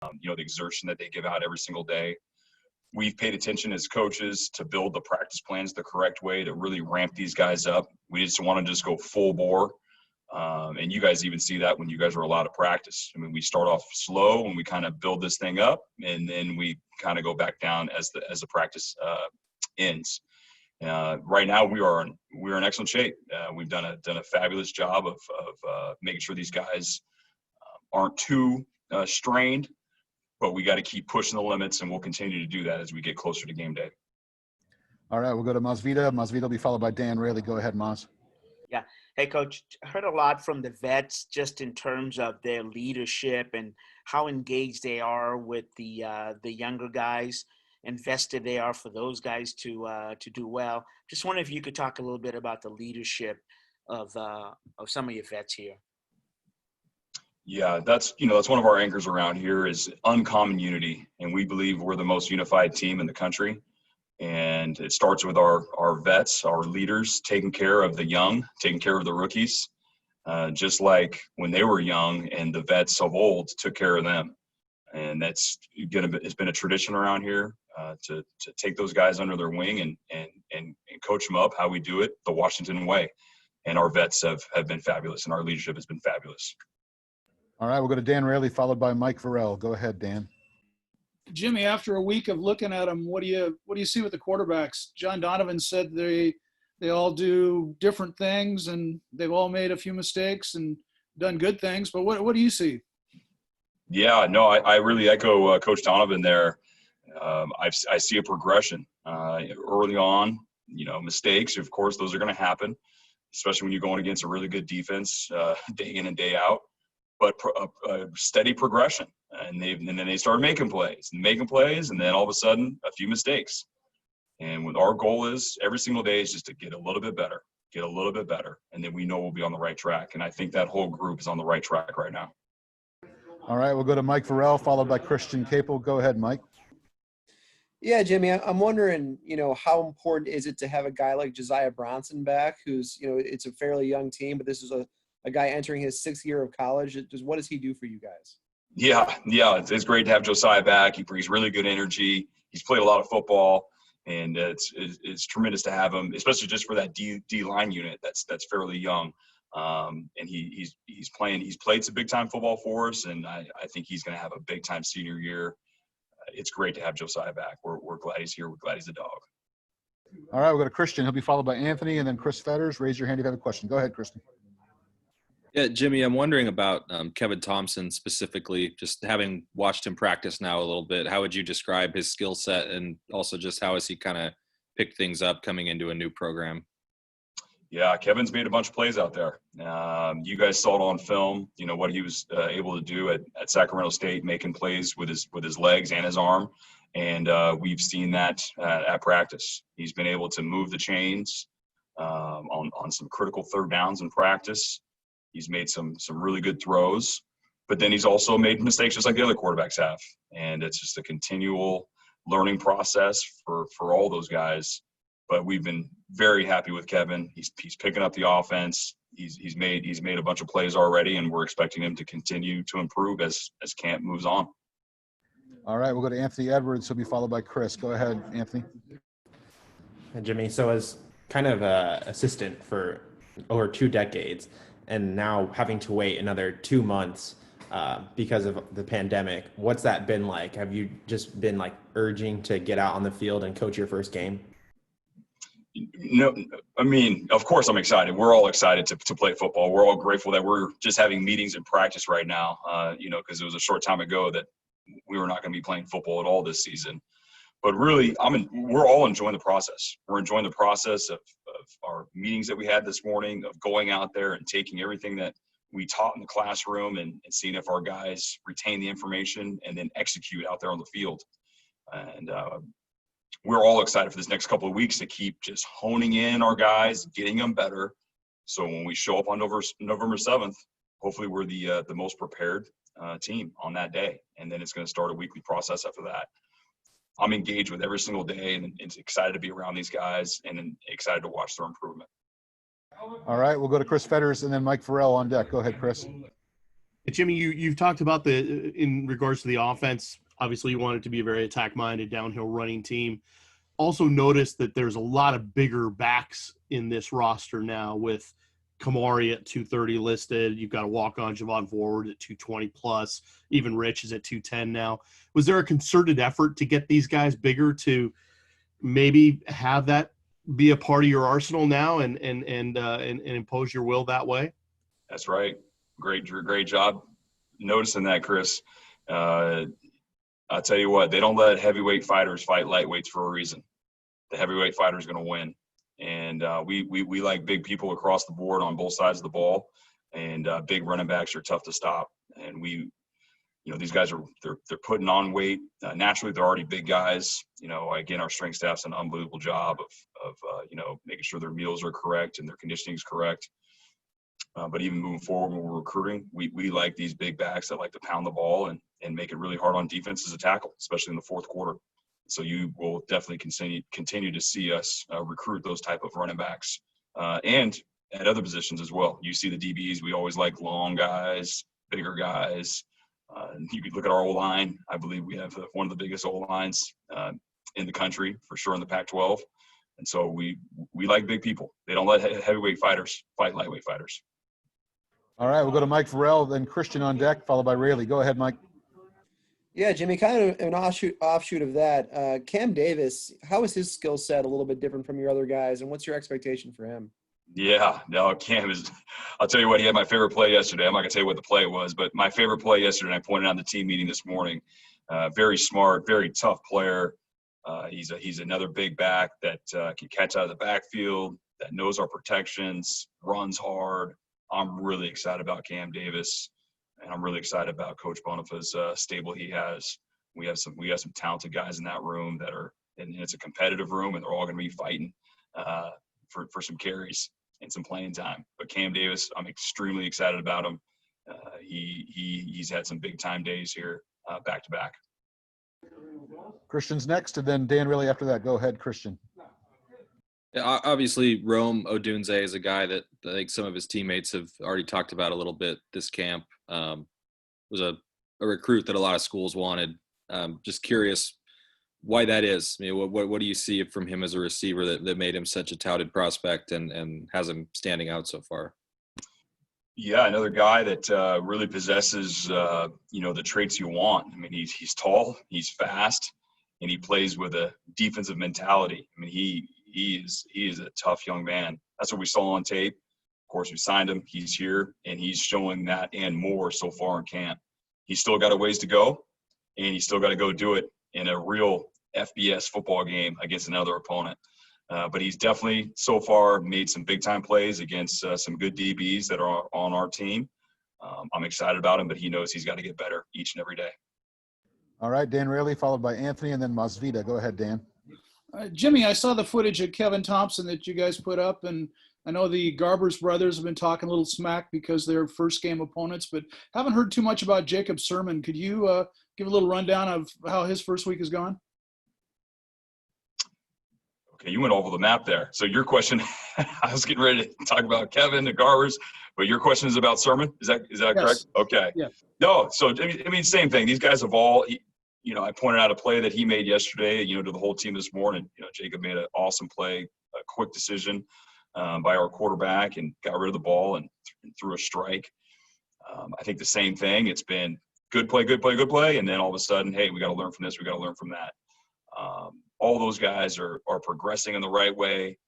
the exertion that they give out every single day. We've paid attention as coaches to build the practice plans the correct way to really ramp these guys up. We just want to just go full bore. And you guys even see that when you guys are allowed to practice. I mean, we start off slow and we kind of build this thing up, and then we kind of go back down as the practice ends. Right now, we're in excellent shape. We've done a fabulous job of making sure these guys aren't too strained, but we got to keep pushing the limits, and we'll continue to do that as we get closer to game day. All right, we'll go to Mazvita. Mazvita will be followed by Dan Raley. Go ahead, Maz. Yeah. Hey, Coach, I heard a lot from the vets just in terms of their leadership and how engaged they are with the younger guys, invested they are for those guys to do well. Just wondering if you could talk a little bit about the leadership of some of your vets here. Yeah, that's one of our anchors around here is uncommon unity, and we believe we're the most unified team in the country. And it starts with our vets, our leaders, taking care of the young, taking care of the rookies, just like when they were young and the vets of old took care of them. And it's been a tradition around here to take those guys under their wing and coach them up how we do it the Washington way. And our vets have been fabulous, and our leadership has been fabulous. All right, we'll go to Dan Raley, followed by Mike Vorel. Go ahead, Dan. Jimmy, after a week of looking at them, what do you see with the quarterbacks? John Donovan said they all do different things, and they've all made a few mistakes and done good things. But what do you see? Yeah, no, I really echo Coach Donovan there. I see a progression early on. Mistakes, of course, those are going to happen, especially when you're going against a really good defense day in and day out. But a steady progression, and then they started making plays, and then all of a sudden a few mistakes. And what our goal is every single day is just to get a little bit better, and then we know we'll be on the right track. And I think that whole group is on the right track right now. All right, we'll go to Mike Vorel, followed by Christian Caple. Go ahead, Mike. Yeah, Jimmy, I'm wondering, how important is it to have a guy like Josiah Bronson back, who's, it's a fairly young team, but this is a guy entering his 6th year of college. What does he do for you guys? Yeah, it's great to have Josiah back. He brings really good energy. He's played a lot of football, and it's tremendous to have him, especially just for that D line unit that's fairly young. And he's played some big time football for us, and I think he's going to have a big time senior year. It's great to have Josiah back. We're glad he's here. We're glad he's a dog. All right, we'll go to Christian. He'll be followed by Anthony, and then Chris Fetters. Raise your hand if you have a question. Go ahead, Christian. Yeah, Jimmy, I'm wondering about Kevin Thompson specifically, just having watched him practice now a little bit. How would you describe his skill set, and also just how has he kind of picked things up coming into a new program? Yeah, Kevin's made a bunch of plays out there. You guys saw it on film, what he was able to do at Sacramento State, making plays with his legs and his arm. And we've seen that at practice. He's been able to move the chains on some critical third downs in practice. He's made some really good throws, but then he's also made mistakes just like the other quarterbacks have. And it's just a continual learning process for all those guys. But we've been very happy with Kevin. He's picking up the offense. He's made a bunch of plays already, and we're expecting him to continue to improve as camp moves on. All right, we'll go to Anthony Edwards. He'll be followed by Chris. Go ahead, Anthony. Hey, Jimmy, so as kind of an assistant for over 2 decades, and now having to wait another 2 months because of the pandemic, what's that been like? Have you just been urging to get out on the field and coach your first game? No, I mean, of course I'm excited. We're all excited to play football. We're all grateful that we're just having meetings and practice right now, because it was a short time ago that we were not going to be playing football at all this season. But really, we're all enjoying the process. We're enjoying the process of our meetings that we had this morning, of going out there and taking everything that we taught in the classroom and seeing if our guys retain the information and then execute out there on the field. And we're all excited for this next couple of weeks to keep just honing in our guys, getting them better. So when we show up on November 7th, hopefully we're the most prepared team on that day. And then it's going to start a weekly process after that. I'm engaged with every single day and excited to be around these guys and excited to watch their improvement. All right, we'll go to Chris Fetters and then Mike Vorel on deck. Go ahead, Chris. Jimmy, you've talked about in regards to the offense. Obviously, you want it to be a very attack-minded, downhill running team. Also noticed that there's a lot of bigger backs in this roster now with Kamari at 230 listed. You've got a walk-on Javon Forward at 220 plus. Even Rich is at 210 now. Was there a concerted effort to get these guys bigger to maybe have that be a part of your arsenal now and impose your will that way? That's right. Great job noticing that, Chris. I'll tell you what, they don't let heavyweight fighters fight lightweights for a reason. The heavyweight fighter is going to win. And we like big people across the board on both sides of the ball. And big running backs are tough to stop. And these guys they're putting on weight. Naturally, they're already big guys. Again, our strength staff's an unbelievable job of making sure their meals are correct and their conditioning is correct. But even moving forward when we're recruiting, we like these big backs that like to pound the ball and make it really hard on defense as a tackle, especially in the fourth quarter. So you will definitely continue to see us recruit those type of running backs and at other positions as well. You see the DBs, we always like long guys, bigger guys. You could look at our O-line. I believe we have one of the biggest O-lines in the country, for sure, in the Pac-12. And so we like big people. They don't let heavyweight fighters fight lightweight fighters. All right, we'll go to Mike Vorel, then Christian on deck, followed by Raley. Go ahead, Mike. Yeah, Jimmy, kind of an offshoot of that. Cam Davis, how is his skill set a little bit different from your other guys, and what's your expectation for him? Yeah, no, Cam is – I'll tell you what, he had my favorite play yesterday. I'm not going to tell you what the play was, but my favorite play yesterday, and I pointed out in the team meeting this morning, very smart, very tough player. He's another big back that can catch out of the backfield, that knows our protections, runs hard. I'm really excited about Cam Davis, and I'm really excited about Coach Bonifa's stable he has. We have some talented guys in that room that are – and it's a competitive room, and they're all going to be fighting for some carries and some playing time. But Cam Davis, I'm extremely excited about him. He's had some big-time days here back-to-back. Christian's next, and then Dan Raley after that. Go ahead, Christian. Yeah, obviously, Rome Odunze is a guy that I think some of his teammates have already talked about a little bit this camp. Was a recruit that a lot of schools wanted. Just curious why that is. I mean, what do you see from him as a receiver that made him such a touted prospect and has him standing out so far? Yeah, another guy that really possesses, the traits you want. I mean, he's tall, he's fast, and he plays with a defensive mentality. I mean, he is a tough young man. That's what we saw on tape. Of course, we signed him. He's here, and he's showing that and more so far in camp. He's still got a ways to go, and he's still got to go do it in a real FBS football game against another opponent. But he's definitely so far made some big-time plays against some good DBs that are on our team. I'm excited about him, but he knows he's got to get better each and every day. All right, Dan Raley, followed by Anthony, and then Mazvita. Go ahead, Dan. Jimmy, I saw the footage of Kevin Thompson that you guys put up, and I know the Garber's brothers have been talking a little smack because they're first-game opponents, but haven't heard too much about Jacob Sermon. Could you give a little rundown of how his first week has gone? Okay, you went over the map there. So your question, I was getting ready to talk about Kevin and Garber's, but your question is about Sermon? Is that Yes. correct? Okay. Yeah. No, so I mean, same thing. These guys have all, I pointed out a play that he made yesterday, to the whole team this morning. Jacob made an awesome play, a quick decision by our quarterback and got rid of the ball and threw a strike. I think the same thing. It's been good play, and then all of a sudden, hey, we got to learn from this, we got to learn from that. All those guys are progressing in the right way,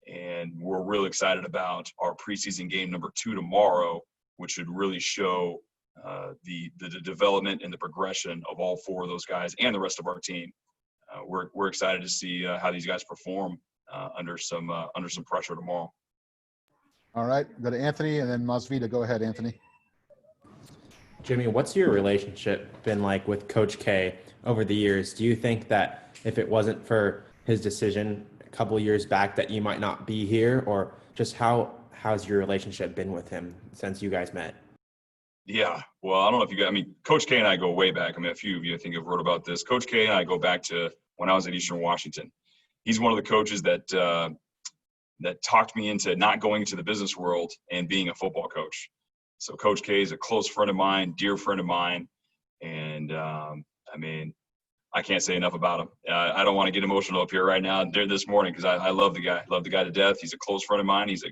and we're really excited about our preseason game number 2 tomorrow, which should really show the development and the progression of all 4 of those guys and the rest of our team. We're excited to see how these guys perform under some pressure tomorrow. All right, go to Anthony, and then Mazvita. Go ahead, Anthony. Jimmy, what's your relationship been like with Coach K over the years? Do you think that if it wasn't for his decision a couple of years back that you might not be here, or just how's your relationship been with him since you guys met? Yeah, well, I don't know if you guys, Coach K and I go way back. A few of you I think have wrote about this. Coach K and I go back to when I was at Eastern Washington. He's one of the coaches that talked me into not going into the business world and being a football coach. So Coach K is a close friend of mine, dear friend of mine. And, I mean, I can't say enough about him. I don't want to get emotional up here right now there this morning because I love the guy. I love the guy to death. He's a close friend of mine. He's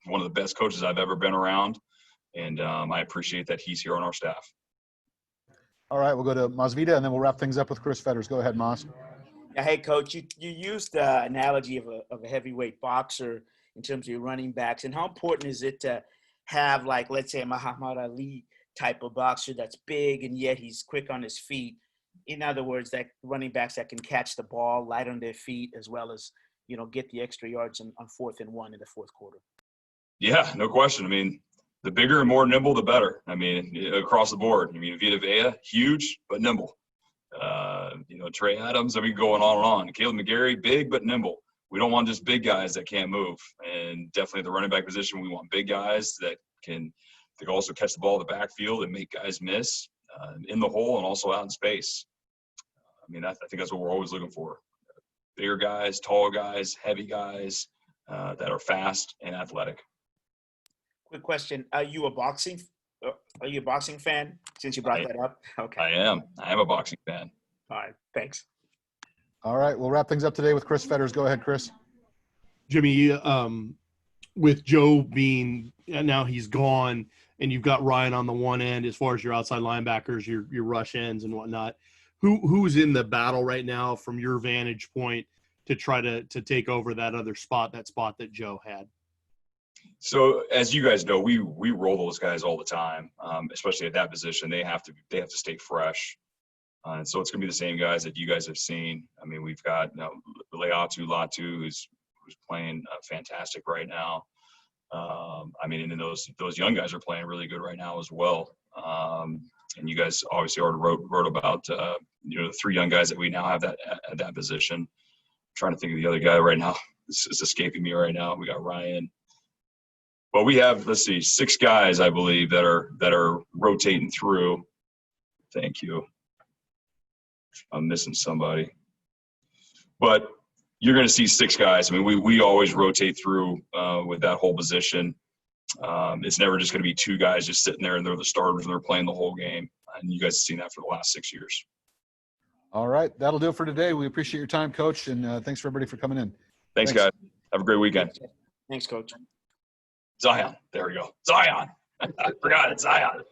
one of the best coaches I've ever been around. And I appreciate that he's here on our staff. All right, we'll go to Mazvita, and then we'll wrap things up with Chris Fetters. Go ahead, Maz. Yeah, hey, Coach, you used the analogy of a heavyweight boxer in terms of your running backs. And how important is it to have, like, let's say, a Muhammad Ali type of boxer that's big and yet he's quick on his feet? In other words, that running backs that can catch the ball, light on their feet, as well as, get the extra yards on 4th and 1 in the fourth quarter. Yeah, no question. I mean, the bigger and more nimble, the better. I mean, across the board. I mean, Vita Vea, huge but nimble. Trey Adams, I mean, going on and on. Caleb McGarry, big but nimble. We don't want just big guys that can't move. And definitely the running back position, we want big guys that can also catch the ball in the backfield and make guys miss in the hole and also out in space. I mean, I think that's what we're always looking for. Bigger guys, tall guys, heavy guys that are fast and athletic. Quick question: Are you a boxing fan? Since you brought that up, okay. I am a boxing fan. All right, thanks. All right, we'll wrap things up today with Chris Fetters. Go ahead, Chris. Jimmy, with Joe being now he's gone, and you've got Ryan on the one end as far as your outside linebackers, your rush ends and whatnot. Who's in the battle right now from your vantage point to try to take over that other spot, that spot that Joe had? So as you guys know, we roll those guys all the time, especially at that position. They have to stay fresh. And so it's going to be the same guys that you guys have seen. I mean, we've got Leatu Latu, who's playing fantastic right now. I mean, and those young guys are playing really good right now as well. And you guys obviously already wrote about the 3 young guys that we now have at that position. I'm trying to think of the other guy right now. It's escaping me right now. We got Ryan. But we have, 6 guys, I believe, that are rotating through. Thank you. I'm missing somebody. But you're going to see 6 guys. I mean, we always rotate through with that whole position. It's never just going to be 2 guys just sitting there and they're the starters and they're playing the whole game. And you guys have seen that for the last 6 years. All right, that'll do it for today. We appreciate your time, Coach, and thanks for everybody for coming in. Thanks, guys. Have a great weekend. Thanks, Coach. Zion. There we go. Zion. I forgot it. Zion.